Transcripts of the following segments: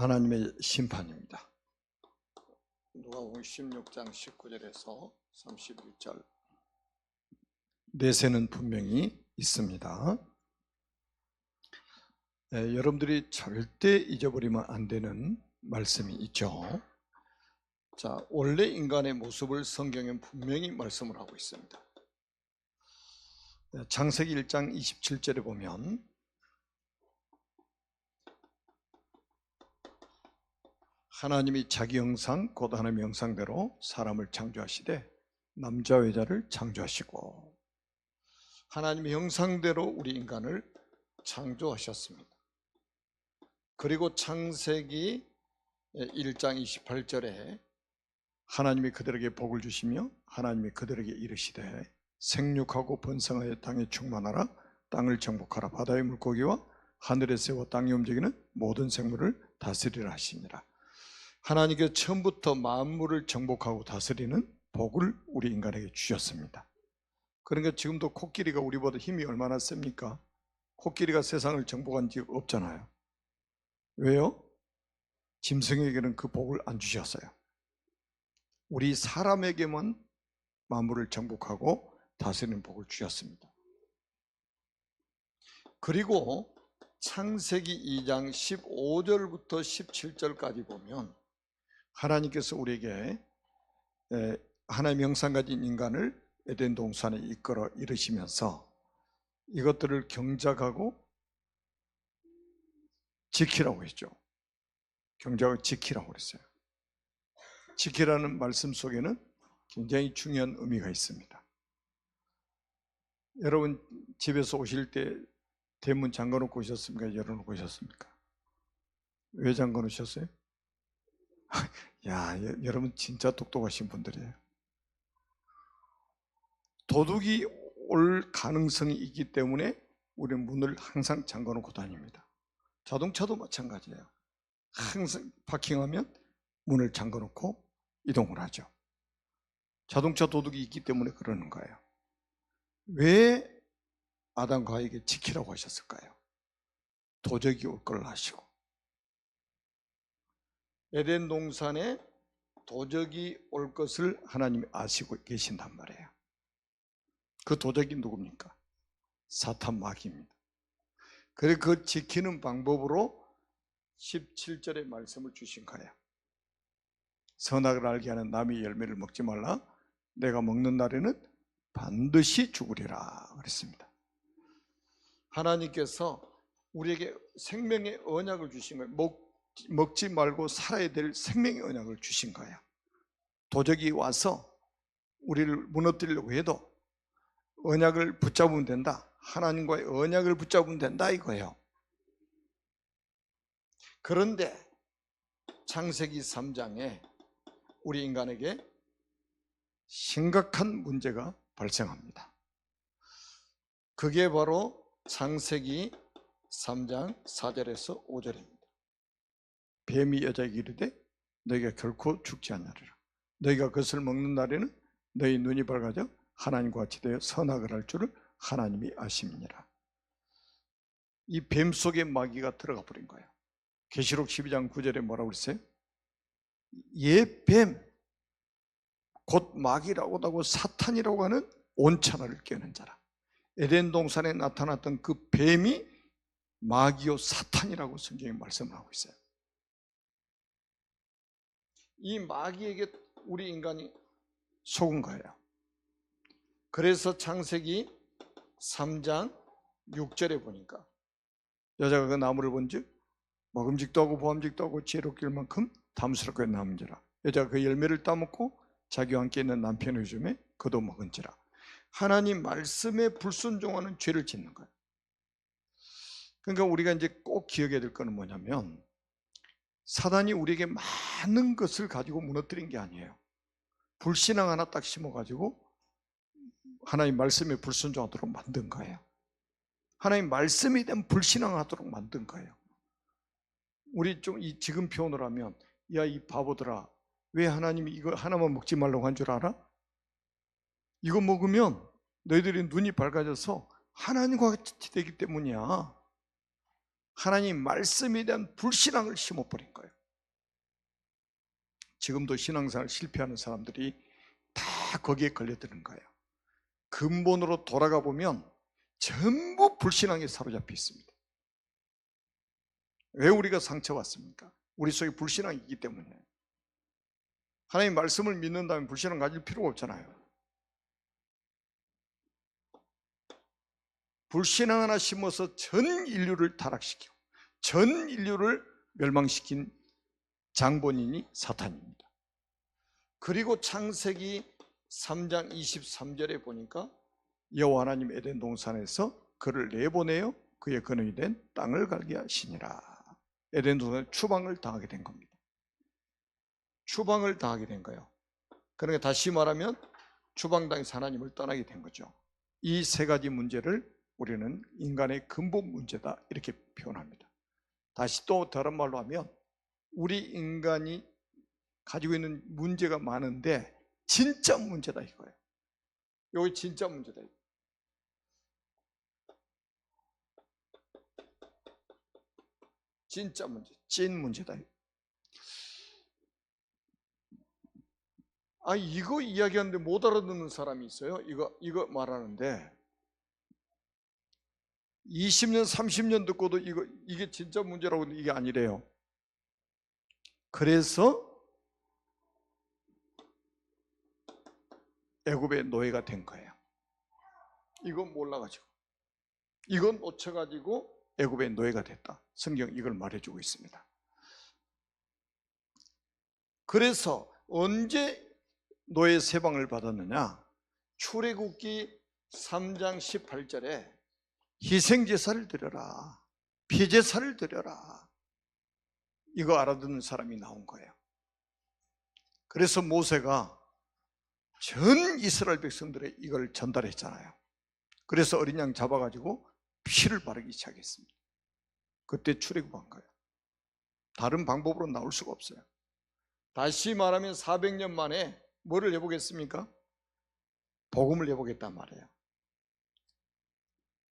하나님의 심판입니다. 누가복음 16장 19절에서 31절 내세는 분명히 있습니다. 여러분들이 절대 잊어버리면 안 되는 말씀이 있죠. 자, 원래 인간의 모습을 성경엔 분명히 말씀을 하고 있습니다. 창세기 1장 27절에 보면 하나님이 자기 형상 곧 하나님의 형상대로 사람을 창조하시되 남자와 여자를 창조하시고, 하나님의 형상대로 우리 인간을 창조하셨습니다. 그리고 창세기 1장 28절에 하나님이 그들에게 복을 주시며 하나님이 그들에게 이르시되 생육하고 번성하여 땅에 충만하라, 땅을 정복하라, 바다의 물고기와 하늘의 새와 땅에 움직이는 모든 생물을 다스리라 하시니라. 하나님께서 처음부터 만물을 정복하고 다스리는 복을 우리 인간에게 주셨습니다. 그러니까 지금도 코끼리가 우리보다 힘이 얼마나 셉니까? 코끼리가 세상을 정복한 적 없잖아요. 왜요? 짐승에게는 그 복을 안 주셨어요. 우리 사람에게만 만물을 정복하고 다스리는 복을 주셨습니다. 그리고 창세기 2장 15절부터 17절까지 보면 하나님께서 우리에게 하나님의 형상 가진 인간을 에덴 동산에 이끌어 이르시면서 이것들을 경작하고 지키라고 했죠. 경작하고 지키라고 그랬어요. 지키라는 말씀 속에는 굉장히 중요한 의미가 있습니다. 여러분 집에서 오실 때 대문 잠궈놓고 오셨습니까? 열어놓고 오셨습니까? 왜 잠궈놓으셨어요? 야, 여러분 진짜 똑똑하신 분들이에요. 도둑이 올 가능성이 있기 때문에 우리는 문을 항상 잠궈놓고 다닙니다. 자동차도 마찬가지예요. 항상 파킹하면 문을 잠궈놓고 이동을 하죠. 자동차 도둑이 있기 때문에 그러는 거예요. 왜 아담과 하와에게 지키라고 하셨을까요? 도적이 올 걸 아시고, 에덴 동산에 도적이 올 것을 하나님이 아시고 계신단 말이에요. 그 도적이 누굽니까? 사탄 마귀입니다. 그래서 그 지키는 방법으로 17절의 말씀을 주신 거예요. 선악을 알게 하는 나무의 열매를 먹지 말라, 내가 먹는 날에는 반드시 죽으리라 그랬습니다. 하나님께서 우리에게 생명의 언약을 주신 거예요. 먹지 말고 살아야 될 생명의 언약을 주신 거예요. 도적이 와서 우리를 무너뜨리려고 해도 언약을 붙잡으면 된다. 하나님과의 언약을 붙잡으면 된다 이거예요. 그런데 창세기 3장에 우리 인간에게 심각한 문제가 발생합니다. 그게 바로 창세기 3장 4절에서 5절입니다. 뱀이 여자에게 이르되 너희가 결코 죽지 않으리라. 너희가 그것을 먹는 날에는 너희 눈이 밝아져 하나님과 같이 되어 선악을 할 줄을 하나님이 아심이니라. 이 뱀 속에 마귀가 들어가 버린 거예요. 계시록 12장 9절에 뭐라고 그랬어요? 옛뱀, 곧 마귀라고 하고 사탄이라고 하는 온천을 깨는 자라. 에덴 동산에 나타났던 그 뱀이 마귀요 사탄이라고 성경이 말씀을 하고 있어요. 이 마귀에게 우리 인간이 속은 거예요. 그래서 창세기 3장 6절에 보니까 여자가 그 나무를 본즉 먹음직도 하고 보암직도 하고 지혜롭게 할 만큼 탐스럽게 나무니라. 여자가 그 열매를 따먹고 자기와 함께 있는 남편의 줌에 그도 먹은지라. 하나님 말씀에 불순종하는 죄를 짓는 거예요. 그러니까 우리가 이제 꼭 기억해야 될 거는 뭐냐면, 사단이 우리에게 많은 것을 가지고 무너뜨린 게 아니에요. 불신앙 하나 딱 심어가지고 하나님 말씀에 불순종하도록 만든 거예요. 하나님 말씀에 대한 불신앙하도록 만든 거예요. 우리 좀 지금 표현을 하면, 야 이 바보들아, 왜 하나님이 이거 하나만 먹지 말라고 한 줄 알아? 이거 먹으면 너희들이 눈이 밝아져서 하나님과 같이 되기 때문이야. 하나님 말씀에 대한 불신앙을 심어버린 거예요. 지금도 신앙생활 실패하는 사람들이 다 거기에 걸려드는 거예요. 근본으로 돌아가 보면 전부 불신앙에 사로잡혀 있습니다. 왜 우리가 상처받습니까? 우리 속에 불신앙이 있기 때문에. 하나님 말씀을 믿는다면 불신앙 가질 필요가 없잖아요. 불신앙 하나 심어서 전 인류를 타락시키고 전 인류를 멸망시킨 장본인이 사탄입니다. 그리고 창세기 3장 23절에 보니까 여호와 하나님 에덴 동산에서 그를 내보내어 그의 근원이 된 땅을 갈게 하시니라. 에덴 동산에 추방을 당하게 된 겁니다. 추방을 당하게 된 거예요. 그러니까 다시 말하면 추방당해서 하나님을 떠나게 된 거죠. 이 세 가지 문제를 우리는 인간의 근본 문제다 이렇게 표현합니다. 다시 또 다른 말로 하면 우리 인간이 가지고 있는 문제가 많은데 진짜 문제다 이거예요. 여기 진짜 문제다. 진짜 문제, 찐 문제다. 아, 이거 이야기하는데 못 알아듣는 사람이 있어요. 이거 말하는데 20년, 30년 듣고도 이게 진짜 문제라고 이게 아니래요. 그래서 애굽의 노예가 된 거예요. 이건 몰라가지고, 이건 놓쳐가지고 애굽의 노예가 됐다. 성경 이걸 말해주고 있습니다. 그래서 언제 노예 세방을 받았느냐? 출애굽기 3장 18절에 희생제사를 드려라, 피제사를 드려라, 이거 알아듣는 사람이 나온 거예요. 그래서 모세가 전 이스라엘 백성들의 이걸 전달했잖아요. 그래서 어린 양 잡아가지고 피를 바르기 시작했습니다. 그때 출애굽한 거예요. 다른 방법으로 나올 수가 없어요. 다시 말하면 400년 만에 뭐를 해보겠습니까? 복음을 해보겠단 말이에요.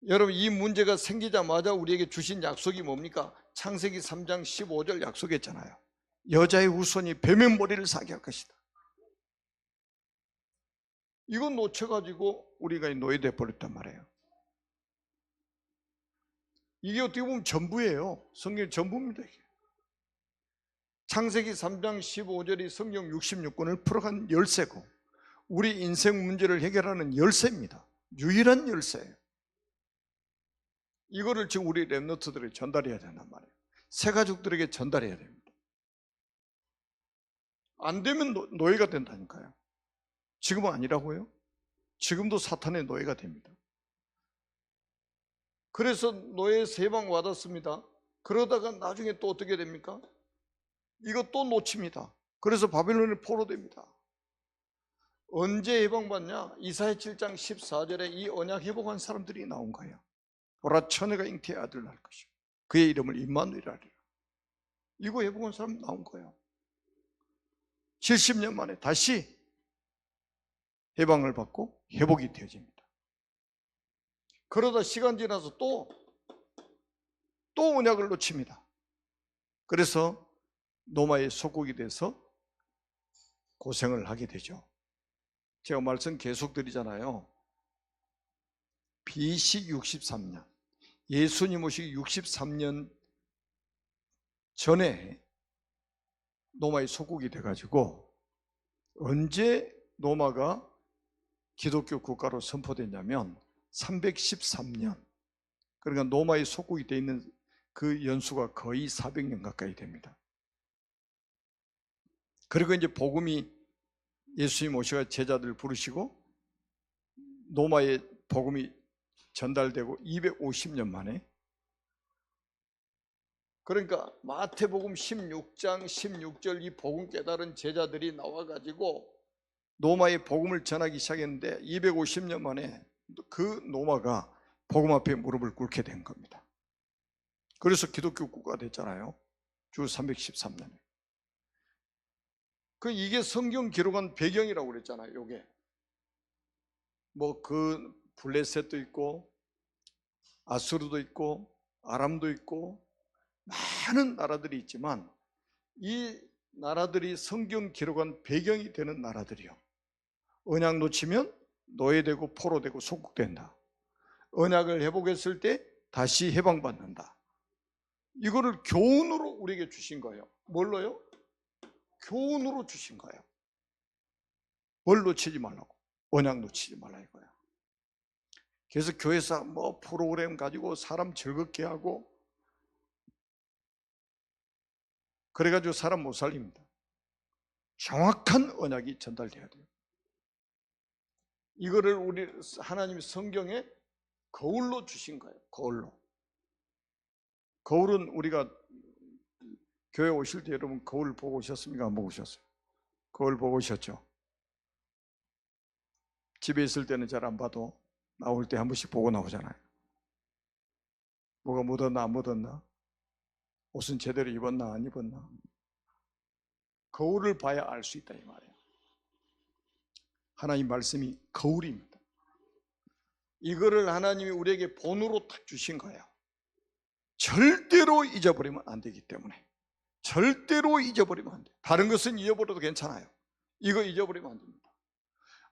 여러분, 이 문제가 생기자마자 우리에게 주신 약속이 뭡니까? 창세기 3장 15절 약속했잖아요. 여자의 후손이 뱀의 머리를 사게 할 것이다. 이건 놓쳐가지고 우리가 노예돼 버렸단 말이에요. 이게 어떻게 보면 전부예요. 성경 전부입니다. 이게. 창세기 3장 15절이 성경 66권을 풀어간 열쇠고 우리 인생 문제를 해결하는 열쇠입니다. 유일한 열쇠예요. 이거를 지금 우리 랩너트들에게 전달해야 된단 말이에요. 새 가족들에게 전달해야 됩니다. 안 되면 노예가 된다니까요. 지금은 아니라고요? 지금도 사탄의 노예가 됩니다. 그래서 노예 세방 받았습니다. 그러다가 나중에 또 어떻게 됩니까? 이거 또 놓칩니다. 그래서 바벨론에 포로됩니다. 언제 해방받냐? 이사야 7장 14절에 이 언약 회복한 사람들이 나온 거예요. 보라, 처녀가 잉태의 아들을 낳을 것이요 그의 이름을 임마누엘이라 하리라. 이거 회복한 사람 나온 거예요. 70년 만에 다시 해방을 받고 회복이 되어집니다. 그러다 시간 지나서 또 언약을 놓칩니다. 그래서 노마의 속국이 돼서 고생을 하게 되죠. 제가 말씀 계속 드리잖아요. BC 63년, 예수님 오시기 63년 전에 노마의 속국이 돼가지고 언제 노마가 기독교 국가로 선포됐냐면 313년, 그러니까 노마의 속국이 되어 있는 그 연수가 거의 400년 가까이 됩니다. 그리고 이제 복음이 예수님 오셔서 제자들 부르시고 노마의 복음이 전달되고 250년 만에, 그러니까 마태복음 16장 16절 이 복음 깨달은 제자들이 나와가지고 노마의 복음을 전하기 시작했는데 250년 만에 그 노마가 복음 앞에 무릎을 꿇게 된 겁니다. 그래서 기독교 국가가 됐잖아요. 주 313년에. 이게 성경 기록한 배경이라고 그랬잖아요. 요게 뭐 그 블레셋도 있고 아수르도 있고 아람도 있고 많은 나라들이 있지만 이 나라들이 성경 기록한 배경이 되는 나라들이요. 언약 놓치면 노예되고 포로되고 속국된다. 언약을 회복했을 때 다시 해방받는다. 이거를 교훈으로 우리에게 주신 거예요. 뭘로요? 교훈으로 주신 거예요. 뭘 놓치지 말라고? 언약 놓치지 말라 이거야. 그래서 교회에서 뭐 프로그램 가지고 사람 즐겁게 하고 그래가지고 사람 못 살립니다. 정확한 언약이 전달돼야 돼요. 이거를 우리 하나님이 성경에 거울로 주신 거예요. 거울로. 거울은 우리가 교회 오실 때 여러분 거울 보고 오셨습니까? 안 보고 오셨어요? 거울 보고 오셨죠? 집에 있을 때는 잘 안 봐도 나올 때 한 번씩 보고 나오잖아요. 뭐가 묻었나 안 묻었나? 옷은 제대로 입었나 안 입었나? 거울을 봐야 알 수 있다 이 말이에요. 하나님 말씀이 거울입니다. 이거를 하나님이 우리에게 본으로 딱 주신 거예요. 절대로 잊어버리면 안 되기 때문에. 절대로 잊어버리면 안 돼요. 다른 것은 잊어버려도 괜찮아요. 이거 잊어버리면 안 됩니다.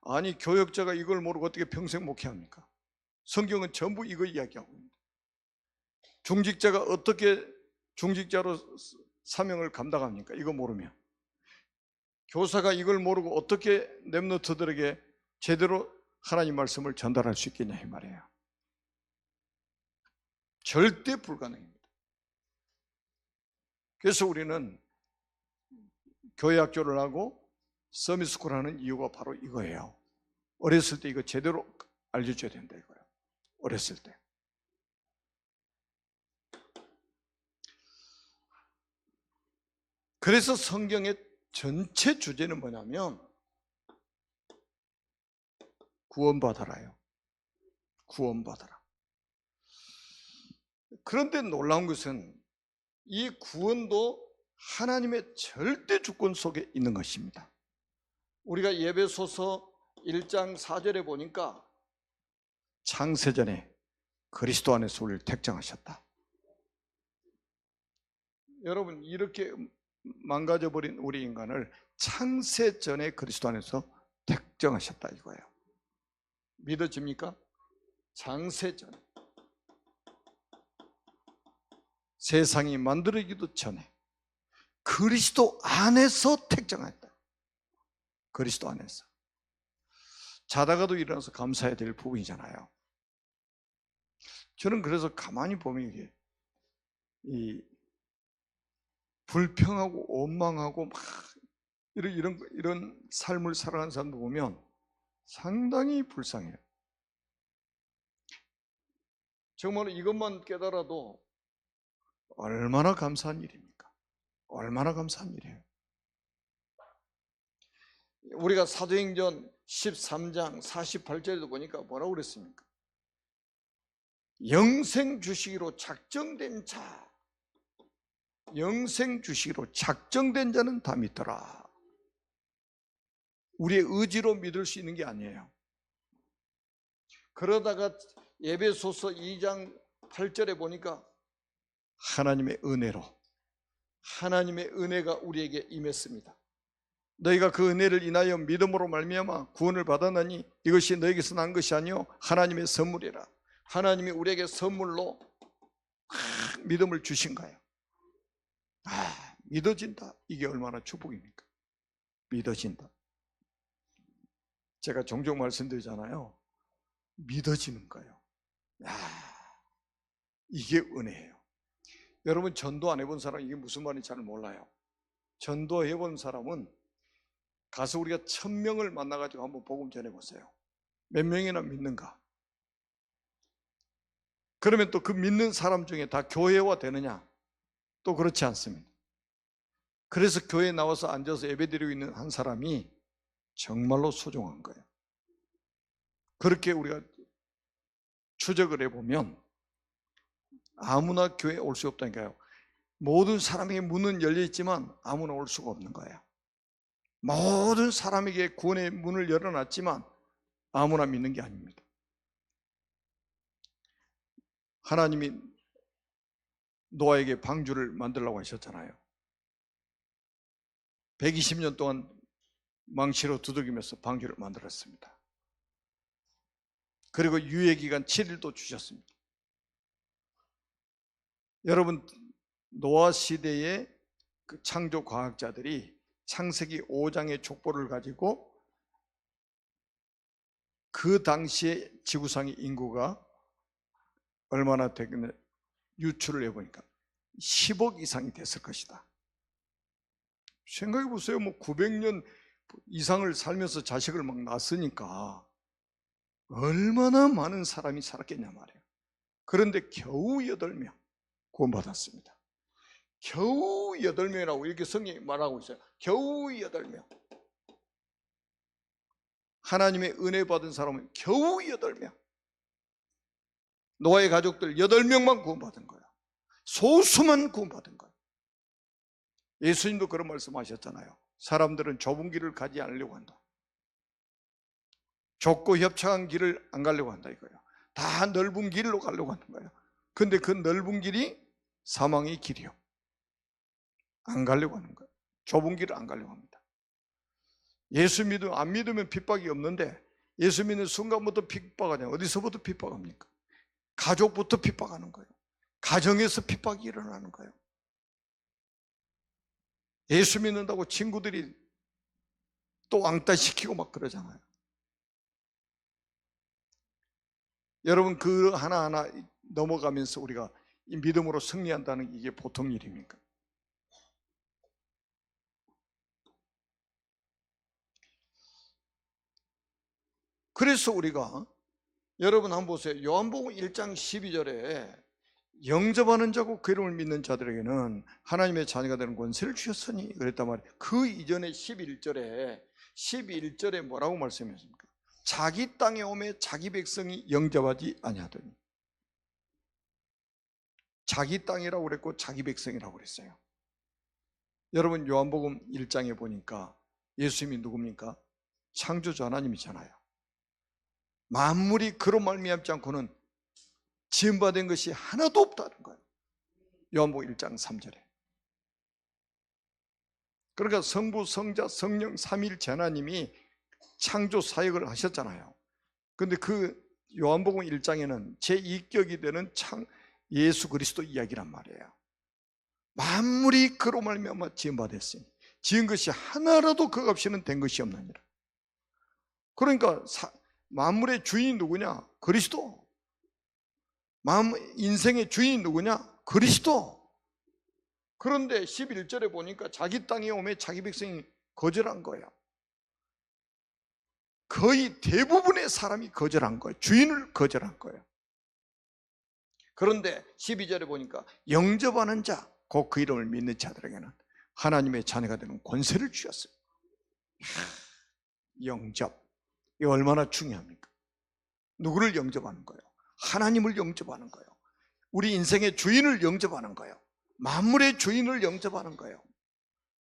아니 교역자가 이걸 모르고 어떻게 평생 목회합니까? 성경은 전부 이거 이야기하고 있습니다. 중직자가 어떻게 중직자로 사명을 감당합니까? 이거 모르면. 교사가 이걸 모르고 어떻게 렘넌트들에게 제대로 하나님 말씀을 전달할 수 있겠냐 이 말이에요. 절대 불가능입니다. 그래서 우리는 교회 학교를 하고 서밋스쿨 하는 이유가 바로 이거예요. 어렸을 때 이거 제대로 알려줘야 된다 이거예요. 어렸을 때. 그래서 성경의 전체 주제는 뭐냐면 구원받아라요. 구원받아라. 그런데 놀라운 것은 이 구원도 하나님의 절대 주권 속에 있는 것입니다. 우리가 에베소서 1장 4절에 보니까 창세전에 그리스도 안에서 우리를 택정하셨다. 여러분 이렇게 망가져버린 우리 인간을 창세전에 그리스도 안에서 택정하셨다 이거예요. 믿어집니까? 창세전에 세상이 만들어지기도 전에 그리스도 안에서 택정했다. 그리스도 안에서. 자다가도 일어나서 감사해야 될 부분이잖아요. 저는 그래서 가만히 보면 이게 이 불평하고 원망하고 막 이런 삶을 살아가는 사람들 보면 상당히 불쌍해요. 정말 이것만 깨달아도 얼마나 감사한 일입니까? 얼마나 감사한 일이에요. 우리가 사도행전 13장 48절에도 보니까 뭐라고 그랬습니까? 영생 주시기로 작정된 자, 영생 주시기로 작정된 자는 다 믿더라. 우리의 의지로 믿을 수 있는 게 아니에요. 그러다가 에베소서 2장 8절에 보니까 하나님의 은혜로, 하나님의 은혜가 우리에게 임했습니다. 너희가 그 은혜를 인하여 믿음으로 말미암아 구원을 받았나니 이것이 너희에게서 난 것이 아니요 하나님의 선물이라. 하나님이 우리에게 선물로 믿음을 주신 거예요. 믿어진다. 이게 얼마나 축복입니까? 믿어진다. 제가 종종 말씀드리잖아요. 믿어지는 거예요. 이게 은혜예요. 여러분 전도 안 해본 사람 이게 무슨 말인지 잘 몰라요. 전도 해본 사람은 가서 우리가 1000명을 만나가지고 한번 복음 전해보세요. 몇 명이나 믿는가? 그러면 또 그 믿는 사람 중에 다 교회화 되느냐? 또 그렇지 않습니다. 그래서 교회에 나와서 앉아서 예배드리고 있는 한 사람이 정말로 소중한 거예요. 그렇게 우리가 추적을 해보면 아무나 교회에 올 수 없다니까요. 모든 사람에게 문은 열려있지만 아무나 올 수가 없는 거예요. 모든 사람에게 구원의 문을 열어놨지만 아무나 믿는 게 아닙니다. 하나님이 노아에게 방주를 만들라고 하셨잖아요. 120년 동안 망치로 두들기면서 방주를 만들었습니다. 그리고 유예 기간 7일도 주셨습니다. 여러분, 노아 시대의 그 창조 과학자들이 창세기 5장의 족보를 가지고 그 당시에 지구상의 인구가 얼마나 되겠냐 유추를 해보니까 10억 이상이 됐을 것이다. 생각해 보세요. 뭐 900년 이상을 살면서 자식을 막 낳았으니까 얼마나 많은 사람이 살았겠냐 말이에요. 그런데 겨우 8명 구원받았습니다. 겨우 8명이라고 이렇게 성경이 말하고 있어요. 겨우 8명. 하나님의 은혜 받은 사람은 겨우 8명. 노아의 가족들 8명만 구원받은 거예요. 소수만 구원받은 거예요. 예수님도 그런 말씀하셨잖아요. 사람들은 좁은 길을 가지 않으려고 한다. 좁고 협착한 길을 안 가려고 한다 이거예요. 다 넓은 길로 가려고 하는 거예요. 근데 그 넓은 길이 사망의 길이요. 안 가려고 하는 거예요. 좁은 길을 안 가려고 합니다. 예수 안 믿으면 핍박이 없는데 예수 믿는 순간부터 핍박하냐. 어디서부터 핍박합니까? 가족부터 핍박하는 거예요. 가정에서 핍박이 일어나는 거예요. 예수 믿는다고 친구들이 또 왕따시키고 막 그러잖아요. 여러분, 그 하나하나 넘어가면서 우리가 이 믿음으로 승리한다는 게 이게 보통 일입니까? 그래서 우리가 여러분 한번 보세요. 요한복음 1장 12절에 영접하는 자고 그 이름을 믿는 자들에게는 하나님의 자녀가 되는 권세를 주셨으니 그랬단 말이에요. 그 이전에 11절에 뭐라고 말씀하셨습니까? 자기 땅에 오매 자기 백성이 영접하지 아니하더니. 자기 땅이라고 그랬고 자기 백성이라고 그랬어요. 여러분, 요한복음 1장에 보니까 예수님이 누굽니까? 창조주 하나님이잖아요. 만물이 그로 말미암지 않고는 지음받은 것이 하나도 없다는 거예요. 요한복음 1장 3절에. 그러니까 성부, 성자, 성령 삼위일체 하나님이 창조 사역을 하셨잖아요. 근데 그 요한복음 1장에는 제2격이 되는 예수 그리스도 이야기란 말이에요. 만물이 그로 말미암아 지음받았으니 지은 것이 하나라도 그 없이는 된 것이 없느니라. 그러니까 만물의 주인이 누구냐? 그리스도. 인생의 주인이 누구냐? 그리스도. 그런데 11절에 보니까 자기 땅에 오매 자기 백성이 거절한 거예요. 거의 대부분의 사람이 거절한 거예요. 주인을 거절한 거예요. 그런데 12절에 보니까 영접하는 자, 곧 그 이름을 믿는 자들에게는 하나님의 자녀가 되는 권세를 주셨어요. 영접. 이거 얼마나 중요합니까? 누구를 영접하는 거예요? 하나님을 영접하는 거예요. 우리 인생의 주인을 영접하는 거예요. 만물의 주인을 영접하는 거예요.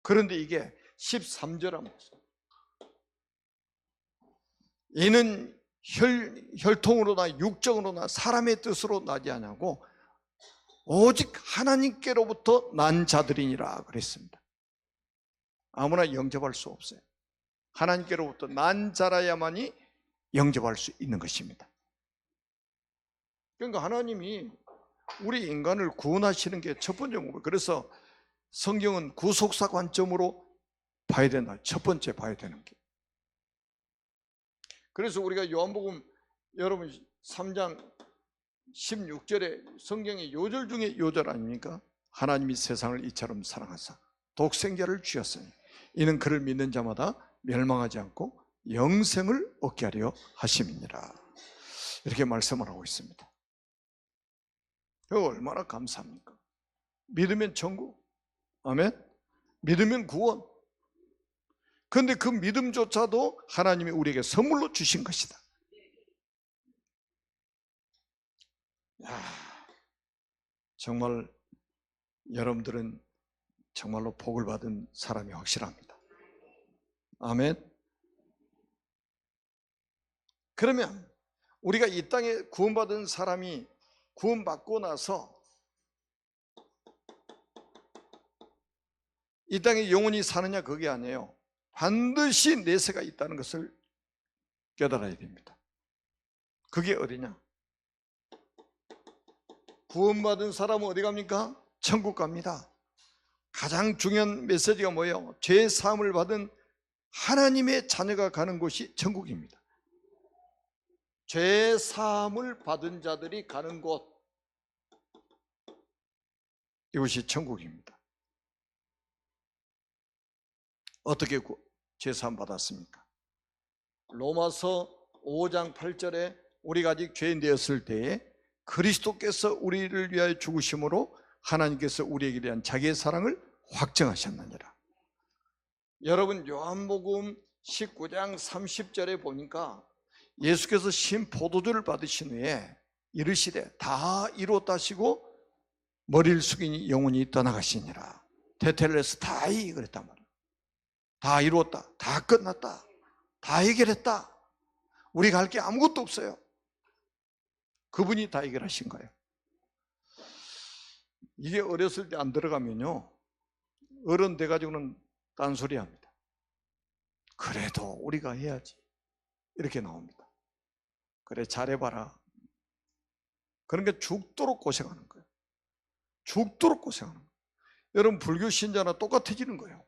그런데 이게 13절 한번 보세요. 이는 혈통으로나 육정으로나 사람의 뜻으로 나지 아니하고 오직 하나님께로부터 난 자들이니라 그랬습니다. 아무나 영접할 수 없어요. 하나님께로부터 난 자라야만이 영접할 수 있는 것입니다. 그러니까 하나님이 우리 인간을 구원하시는 게 첫 번째 목표. 그래서 성경은 구속사 관점으로 봐야 된다. 첫 번째 봐야 되는 게. 그래서 우리가 요한복음 여러분 3장 16절에 성경의 요절 중에 요절 아닙니까? 하나님이 세상을 이처럼 사랑하사 독생자를 주셨으니 이는 그를 믿는 자마다 멸망하지 않고 영생을 얻게 하려 하심이니라. 이렇게 말씀을 하고 있습니다. 얼마나 감사합니까? 믿으면 천국, 아멘? 믿으면 구원. 그런데 그 믿음조차도 하나님이 우리에게 선물로 주신 것이다. 야, 정말 여러분들은 정말로 복을 받은 사람이 확실합니다. 아멘. 그러면 우리가 이 땅에 구원받은 사람이 구원받고 나서 이 땅에 영원히 사느냐 그게 아니에요. 반드시 내세가 있다는 것을 깨달아야 됩니다. 그게 어디냐? 구원받은 사람은 어디 갑니까? 천국 갑니다. 가장 중요한 메시지가 뭐예요? 죄 사함을 받은 하나님의 자녀가 가는 곳이 천국입니다. 죄 사함을 받은 자들이 가는 곳, 이곳이 천국입니다. 어떻게 죄 사함 받았습니까? 로마서 5장 8절에 우리가 아직 죄인 되었을 때에 그리스도께서 우리를 위하여 죽으심으로 하나님께서 우리에게 대한 자기의 사랑을 확증하셨느니라. 여러분, 요한복음 19장 30절에 보니까 예수께서 신 포도주를 받으신 후에 이르시되 다 이루었다 하시고 머리를 숙이니 영혼이 떠나가시니라. 테텔레스타이 그랬단 말이에요. 다 이루었다, 다 끝났다, 다 해결했다, 우리가 할 게 아무것도 없어요. 그분이 다 해결하신 거예요. 이게 어렸을 때 안 들어가면요, 어른 돼가지고는 딴소리 합니다. 그래도 우리가 해야지, 이렇게 나옵니다. 그래, 잘해봐라. 그러니까 죽도록 고생하는 거예요. 죽도록 고생하는 거예요. 여러분, 불교 신자나 똑같아지는 거예요.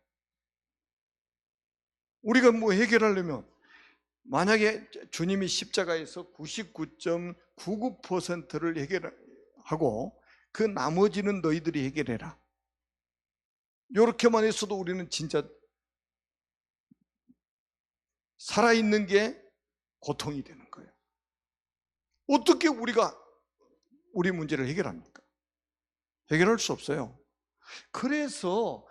우리가 뭐 해결하려면, 만약에 주님이 십자가에서 99.99%를 해결하고 그 나머지는 너희들이 해결해라, 이렇게만 했어도 우리는 진짜 살아있는 게 고통이 되는 거예요. 어떻게 우리가 우리 문제를 해결합니까? 해결할 수 없어요. 그래서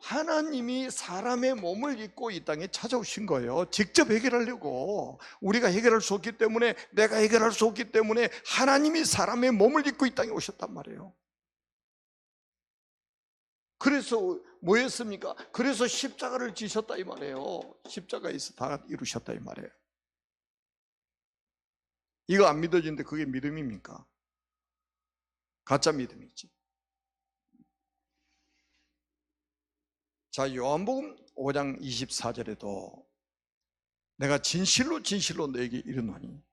하나님이 사람의 몸을 입고 이 땅에 찾아오신 거예요. 직접 해결하려고. 우리가 해결할 수 없기 때문에, 내가 해결할 수 없기 때문에 하나님이 사람의 몸을 입고 이 땅에 오셨단 말이에요. 그래서 뭐 했습니까? 그래서 십자가를 지셨다 이 말이에요. 십자가에서 다 이루셨다 이 말이에요. 이거 안 믿어지는데 그게 믿음입니까? 가짜 믿음이지. 자, 요한복음 5장 24절에도 내가 진실로 진실로 너에게 이르노니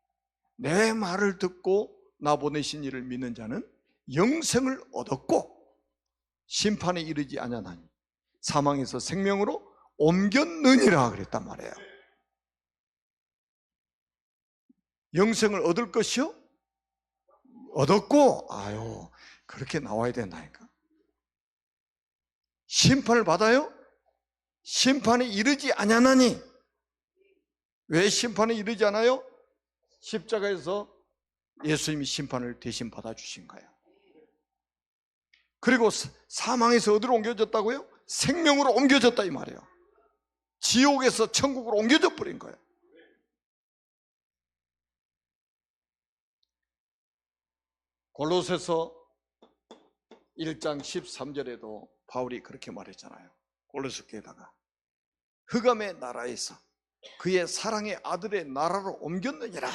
내 말을 듣고 나 보내신 이를 믿는 자는 영생을 얻었고 심판에 이르지 아니하나니 사망에서 생명으로 옮겼느니라 그랬단 말이에요. 영생을 얻을 것이요? 얻었고, 아유, 그렇게 나와야 된다니까. 심판을 받아요? 심판에 이르지 아니하나니. 왜 심판에 이르지 않아요? 십자가에서 예수님이 심판을 대신 받아주신 거예요. 그리고 사망에서 어디로 옮겨졌다고요? 생명으로 옮겨졌다 이 말이에요. 지옥에서 천국으로 옮겨져 버린 거예요. 골로새서 1장 13절에도 바울이 그렇게 말했잖아요. 골로새 교회다가 흑암의 나라에서 그의 사랑의 아들의 나라로 옮겼느니라.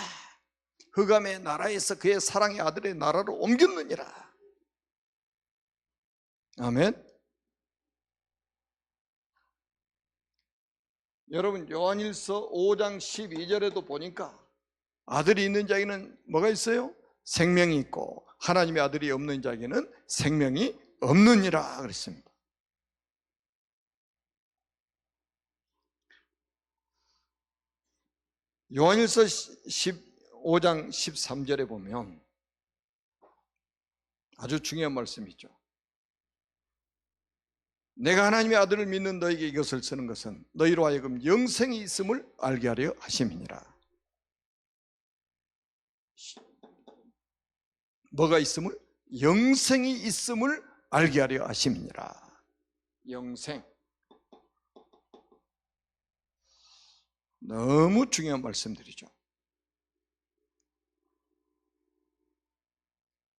흑암의 나라에서 그의 사랑의 아들의 나라로 옮겼느니라. 아멘. 여러분, 요한일서 5장 12절에도 보니까 아들이 있는 자에게는 뭐가 있어요? 생명이 있고 하나님의 아들이 없는 자에게는 생명이 없느니라 그랬습니다. 요한일서 15장 13절에 보면 아주 중요한 말씀이 있죠. 내가 하나님의 아들을 믿는 너에게 이것을 쓰는 것은 너희로 하여금 영생이 있음을 알게 하려 하심이니라. 뭐가 있음을? 영생이 있음을 알게 하려 하심이니라. 영생. 너무 중요한 말씀들이죠.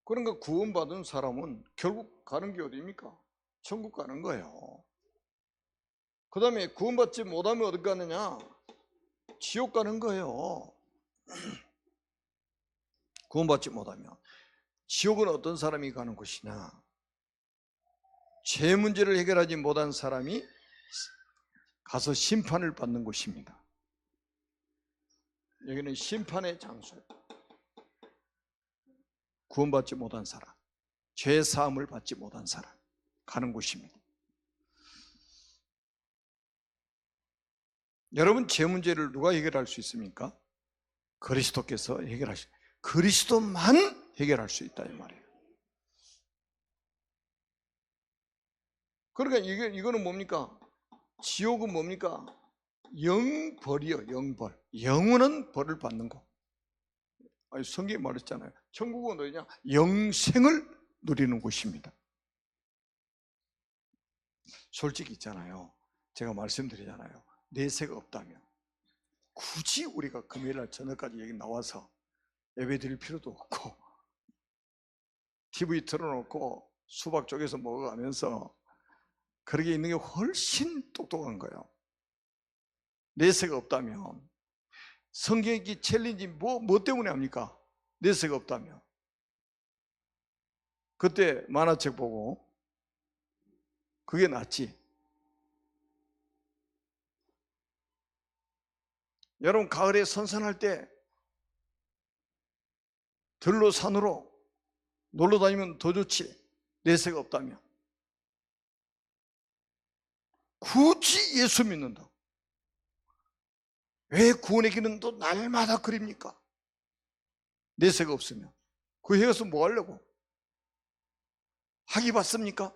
그러니까 구원받은 사람은 결국 가는 게 어디입니까? 천국 가는 거예요. 그 다음에 구원받지 못하면 어디 가느냐? 지옥 가는 거예요. 구원받지 못하면. 지옥은 어떤 사람이 가는 곳이냐? 죄 문제를 해결하지 못한 사람이 가서 심판을 받는 곳입니다. 여기는 심판의 장소예요. 구원받지 못한 사람, 죄 사함을 받지 못한 사람 가는 곳입니다. 여러분, 죄 문제를 누가 해결할 수 있습니까? 그리스도께서 해결하시. 그리스도만 해결할 수 있다 이 말이에요. 그러니까 이거는 뭡니까? 지옥은 뭡니까? 영벌이요, 영벌. 영원한 벌을 받는 거. 아니, 성경이 말했잖아요. 천국은 어디냐? 영생을 누리는 곳입니다. 솔직히 있잖아요. 제가 말씀드리잖아요. 내세가 없다면 굳이 우리가 금요일날 저녁까지 여기 나와서 예배 드릴 필요도 없고 TV 틀어놓고 수박 쪽에서 먹어가면서 그렇게 있는 게 훨씬 똑똑한 거예요. 내세가 없다면. 성경의 챌린지 뭐 때문에 합니까? 내세가 없다면. 그때 만화책 보고 그게 낫지. 여러분, 가을에 선선할 때 들로 산으로 놀러 다니면 더 좋지. 내세가 없다면. 굳이 예수 믿는다. 왜 구원의 길은 또 날마다 그립니까? 내세가 없으면. 그 해 가서 뭐 하려고? 학위 받습니까?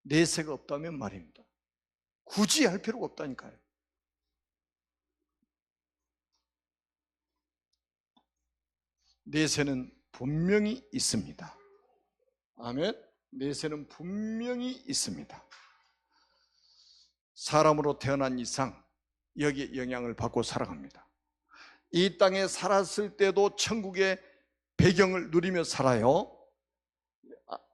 내세가 없다면 말입니다. 굳이 할 필요가 없다니까요. 내세는 분명히 있습니다. 아멘. 내세는 분명히 있습니다. 사람으로 태어난 이상 여기에 영향을 받고 살아갑니다. 이 땅에 살았을 때도 천국의 배경을 누리며 살아요.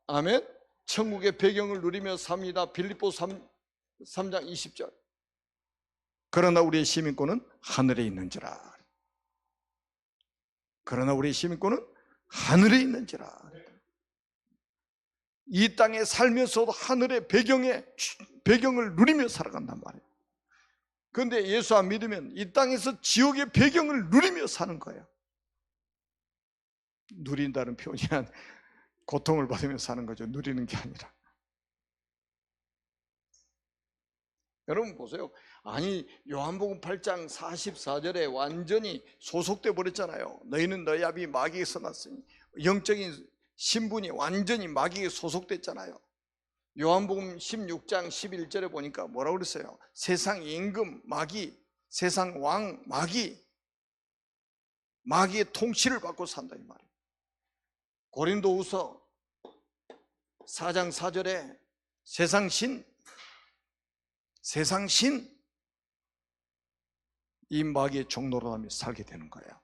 아멘. 천국의 배경을 누리며 삽니다. 빌립보 3장 20절. 그러나 우리의 시민권은 하늘에 있는지라. 그러나 우리의 시민권은 하늘에 있는지라. 이 땅에 살면서도 하늘의 배경을 누리며 살아간단 말이에요. 그런데 예수 안 믿으면 이 땅에서 지옥의 배경을 누리며 사는 거예요. 누린다는 표현이 고통을 받으며 사는 거죠. 누리는 게 아니라. 여러분 보세요. 아니, 요한복음 8장 44절에 완전히 소속돼 버렸잖아요. 너희는 너희 아비 마귀에서 났으니. 영적인 신분이 완전히 마귀에 소속됐잖아요. 요한복음 16장 11절에 보니까 뭐라고 그랬어요? 세상 임금 마귀, 세상 왕 마귀의 통치를 받고 산다 이 말이에요. 고린도후서 4장 4절에 세상 신 이 마귀의 종노릇 하며 살게 되는 거예요.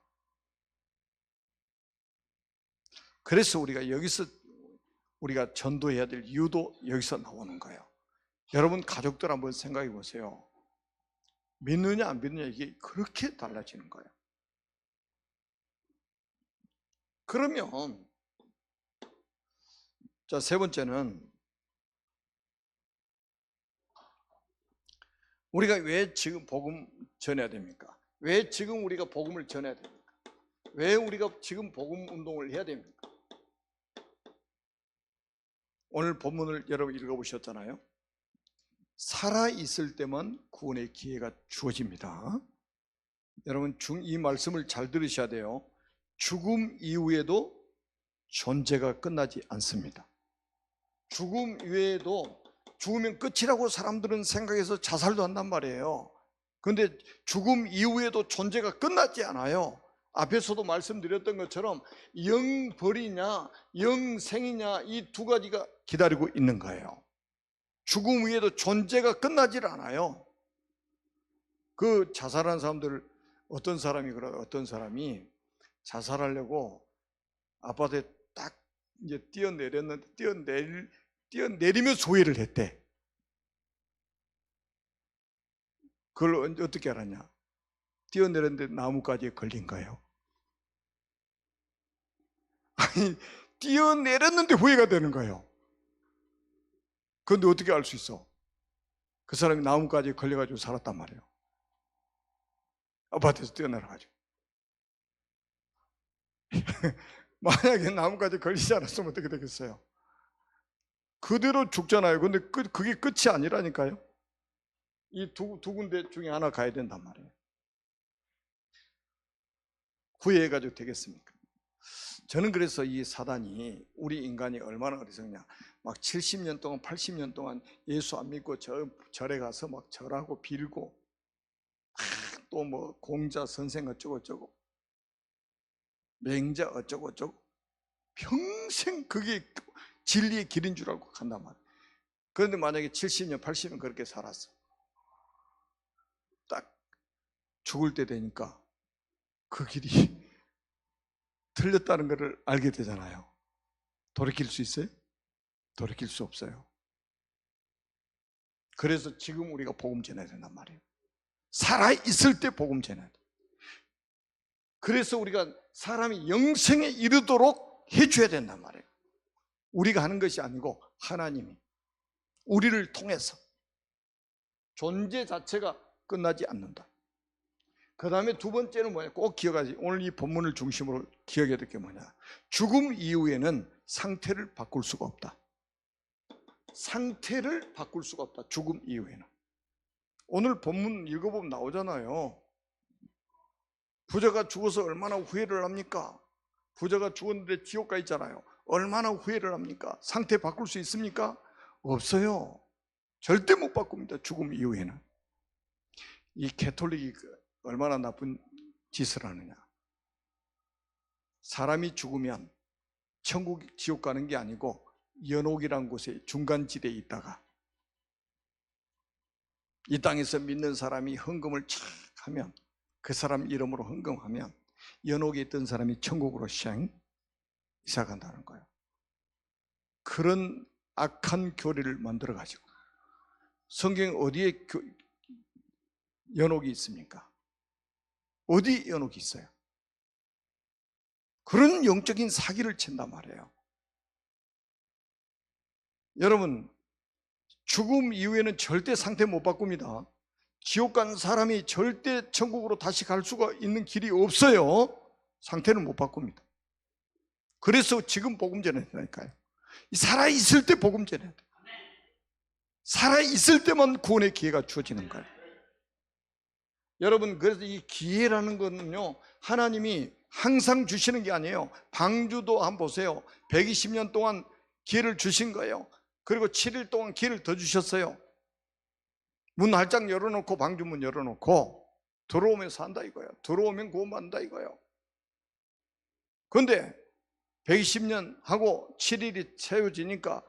그래서 우리가 전도해야 될 이유도 여기서 나오는 거예요. 여러분 가족들 한번 생각해 보세요. 믿느냐 안 믿느냐 이게 그렇게 달라지는 거예요. 그러면 자, 세 번째는 우리가 왜 지금 복음 전해야 됩니까? 왜 지금 우리가 복음을 전해야 됩니까? 왜 우리가 지금 복음 운동을 해야 됩니까? 오늘 본문을 여러분 읽어보셨잖아요. 살아있을 때만 구원의 기회가 주어집니다. 여러분 이 말씀을 잘 들으셔야 돼요. 죽음 이후에도 존재가 끝나지 않습니다. 죽음 이후에도 죽으면 끝이라고 사람들은 생각해서 자살도 한단 말이에요. 그런데 죽음 이후에도 존재가 끝나지 않아요. 앞에서도 말씀드렸던 것처럼 영벌이냐 영생이냐 이 두 가지가 기다리고 있는 거예요. 죽음 후에도 존재가 끝나질 않아요. 그 자살한 사람들 어떤 사람이 자살하려고 아파트에 딱 이제 뛰어내렸는데 뛰어내리며 소회를 했대. 그걸 어떻게 알았냐? 뛰어내렸는데 나뭇가지에 걸린 거예요. 아니, 뛰어내렸는데 후회가 되는 거예요. 그런데 어떻게 알 수 있어? 그 사람이 나무까지 걸려가지고 살았단 말이에요. 아파트에서 뛰어내려가지고. 만약에 나무까지 걸리지 않았으면 어떻게 되겠어요? 그대로 죽잖아요. 근데 그게 끝이 아니라니까요. 이 두 군데 중에 하나 가야 된단 말이에요. 구해가지고 되겠습니까? 저는 그래서 이 사단이 우리 인간이 얼마나 어리석냐, 막 70년 동안 80년 동안 예수 안 믿고 절에 가서 막 절하고 빌고 또 뭐 공자 선생 어쩌고저쩌고 맹자 어쩌고저쩌고 평생 그게 진리의 길인 줄 알고 간단 말이에요. 그런데 만약에 70년 80년 그렇게 살았어, 딱 죽을 때 되니까 그 길이 틀렸다는 것을 알게 되잖아요. 돌이킬 수 있어요? 돌이킬 수 없어요. 그래서 지금 우리가 복음 전해야 된단 말이에요. 살아있을 때 복음 전해야 돼. 그래서 우리가 사람이 영생에 이르도록 해줘야 된단 말이에요. 우리가 하는 것이 아니고 하나님이 우리를 통해서. 존재 자체가 끝나지 않는다. 그 다음에 두 번째는 뭐냐, 꼭 기억하지. 오늘 이 본문을 중심으로 기억해야 될 게 뭐냐, 죽음 이후에는 상태를 바꿀 수가 없다. 상태를 바꿀 수가 없다. 죽음 이후에는. 오늘 본문 읽어보면 나오잖아요. 부자가 죽어서 얼마나 후회를 합니까? 부자가 죽었는데 지옥 가 있잖아요. 얼마나 후회를 합니까? 상태 바꿀 수 있습니까? 없어요. 절대 못 바꿉니다. 죽음 이후에는. 이 캐톨릭이 얼마나 나쁜 짓을 하느냐. 사람이 죽으면 천국, 지옥 가는 게 아니고 연옥이란 곳에 중간지대에 있다가 이 땅에서 믿는 사람이 헌금을 착 하면, 그 사람 이름으로 헌금하면 연옥에 있던 사람이 천국으로 이사 간다는 거예요. 그런 악한 교리를 만들어 가지고 성경에 어디에 연옥이 있습니까? 어디 연옥이 있어요? 그런 영적인 사기를 친단 말이에요. 여러분, 죽음 이후에는 절대 상태 못 바꿉니다. 지옥 간 사람이 절대 천국으로 다시 갈 수가 있는 길이 없어요. 상태는 못 바꿉니다. 그래서 지금 복음 전해야 되니까요. 살아있을 때 복음 전해야 돼요. 살아있을 때만 구원의 기회가 주어지는 거예요. 여러분, 그래서 이 기회라는 거는요, 하나님이 항상 주시는 게 아니에요. 방주도 한번 보세요. 120년 동안 기회를 주신 거예요. 그리고 7일 동안 기회를 더 주셨어요. 문 활짝 열어놓고, 방주 문 열어놓고 들어오면 산다 이거예요. 들어오면 구원받는다 이거예요. 그런데 120년 하고 7일이 채워지니까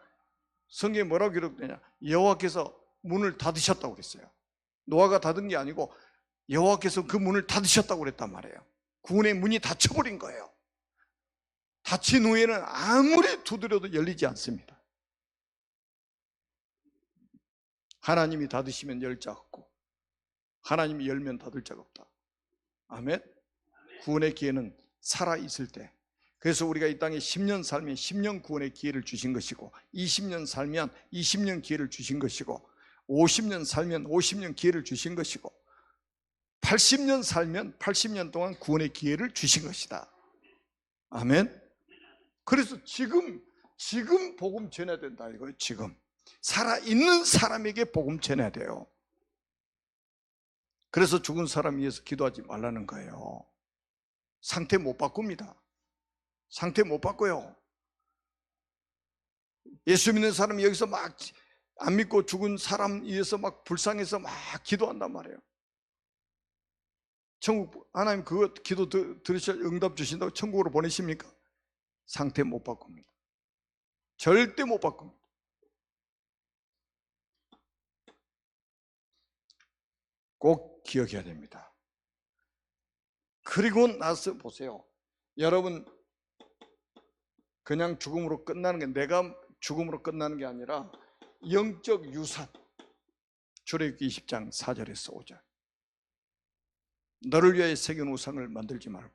성경에 뭐라고 기록되냐, 여호와께서 문을 닫으셨다고 그랬어요. 노아가 닫은 게 아니고 여호와께서 그 문을 닫으셨다고 그랬단 말이에요. 구원의 문이 닫혀버린 거예요. 닫힌 후에는 아무리 두드려도 열리지 않습니다. 하나님이 닫으시면 열 자 없고 하나님이 열면 닫을 자가 없다. 아멘. 구원의 기회는 살아있을 때. 그래서 우리가 이 땅에 10년 살면 10년 구원의 기회를 주신 것이고, 20년 살면 20년 기회를 주신 것이고, 50년 살면 50년 기회를 주신 것이고, 80년 살면 80년 동안 구원의 기회를 주신 것이다. 아멘. 그래서 지금 복음 전해야 된다 이거예요. 지금 살아있는 사람에게 복음 전해야 돼요. 그래서 죽은 사람 위해서 기도하지 말라는 거예요. 상태 못 바꿉니다. 상태 못 바꿔요. 예수 믿는 사람이 여기서 막 안 믿고 죽은 사람 위해서 막 불쌍해서 막 기도한단 말이에요. 천국, 하나님 그거 기도 들으셔 응답 주신다고 천국으로 보내십니까? 상태 못 바꿉니다. 절대 못 바꿉니다. 꼭 기억해야 됩니다. 그리고 나서 보세요. 여러분, 그냥 죽음으로 끝나는 게, 내가 죽음으로 끝나는 게 아니라 영적 유산. 출애굽기 20장 4절에서 5절. 너를 위하여 새긴 우상을 만들지 말고,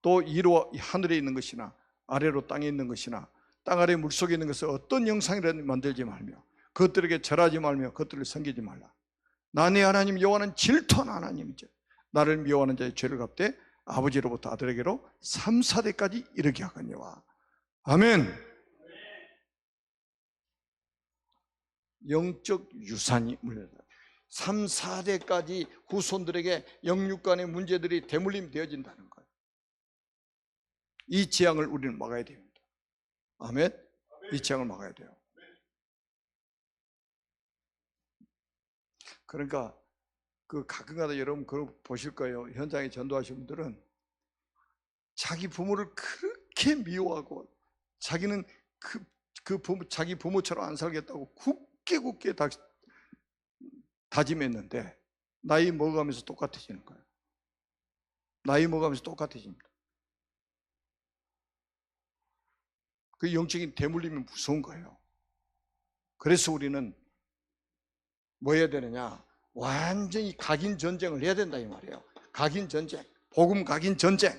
또 이로 하늘에 있는 것이나 아래로 땅에 있는 것이나 땅 아래 물속에 있는 것을 어떤 형상이라도 만들지 말며, 그것들에게 절하지 말며 그것들을 섬기지 말라. 나 네 하나님 여호와는 질투하는 하나님이죠. 나를 미워하는 자의 죄를 갚되 아버지로부터 아들에게로 3, 4대까지 이르게 하거니와. 아멘. 영적 유산이 물려다. 3, 4대까지 후손들에게 영육간의 문제들이 대물림 되어진다는 거예요. 이 재앙을 우리는 막아야 됩니다. 아멘. 이 재앙을 막아야 돼요. 그러니까 가끔가다 여러분 그거 보실 거예요. 현장에 전도하신 분들은 자기 부모를 그렇게 미워하고 자기는 자기 부모처럼 안 살겠다고 굳게 다짐했는데 나이 먹어가면서 똑같아지는 거예요. 나이 먹어가면서 똑같아집니다. 그 영적인 대물림이 무서운 거예요. 그래서 우리는 뭐 해야 되느냐? 완전히 각인 전쟁을 해야 된다 이 말이에요. 각인 전쟁, 복음 각인 전쟁.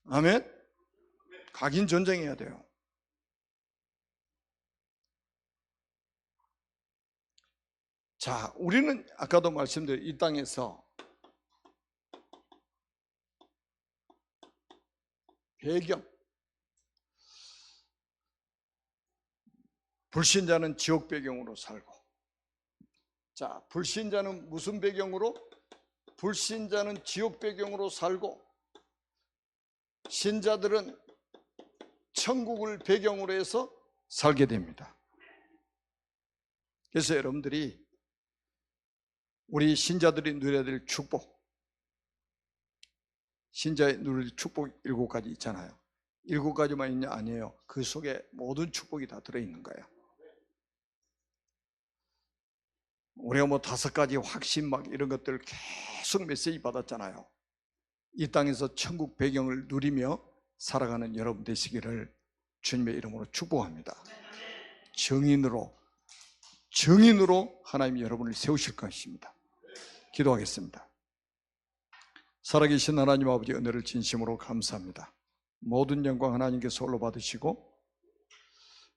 아멘. 각인 전쟁해야 돼요. 자, 우리는 아까도 말씀드린 이 땅에서 배경, 불신자는 지옥 배경으로 살고, 자, 불신자는 무슨 배경으로? 불신자는 지옥 배경으로 살고, 신자들은 천국을 배경으로 해서 살게 됩니다. 그래서 여러분들이 우리 신자들이 누려야 될 축복, 신자의 누릴 축복 7가지 있잖아요. 7가지만 있냐? 아니에요. 그 속에 모든 축복이 다 들어있는 거예요. 우리가 뭐 5가지 확신 막 이런 것들 계속 메시지 받았잖아요. 이 땅에서 천국 배경을 누리며 살아가는 여러분 되시기를 주님의 이름으로 축복합니다. 정인으로 하나님이 여러분을 세우실 것입니다. 기도하겠습니다. 살아계신 하나님 아버지, 은혜를 진심으로 감사합니다. 모든 영광 하나님께서 홀로 받으시고,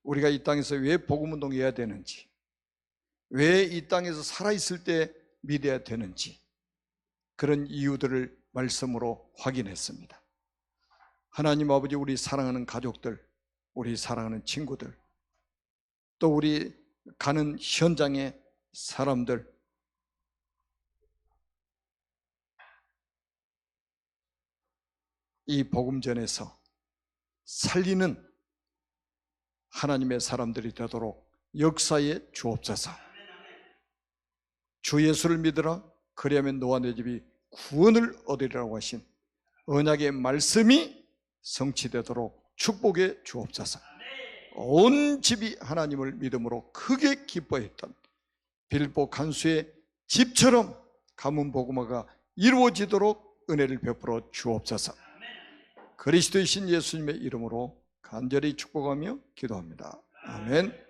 우리가 이 땅에서 왜 복음운동 해야 되는지, 왜 이 땅에서 살아있을 때 믿어야 되는지, 그런 이유들을 말씀으로 확인했습니다. 하나님 아버지, 우리 사랑하는 가족들, 우리 사랑하는 친구들, 또 우리 가는 현장의 사람들, 이 복음전에서 살리는 하나님의 사람들이 되도록 역사에 주옵소서. 주 예수를 믿으라, 그리하면 너와 내 집이 구원을 얻으리라고 하신 언약의 말씀이 성취되도록 축복해 주옵소서. 온 집이 하나님을 믿음으로 크게 기뻐했던 빌보 간수의 집처럼 가문 복음화가 이루어지도록 은혜를 베풀어 주옵소서. 그리스도이신 예수님의 이름으로 간절히 축복하며 기도합니다. 아멘.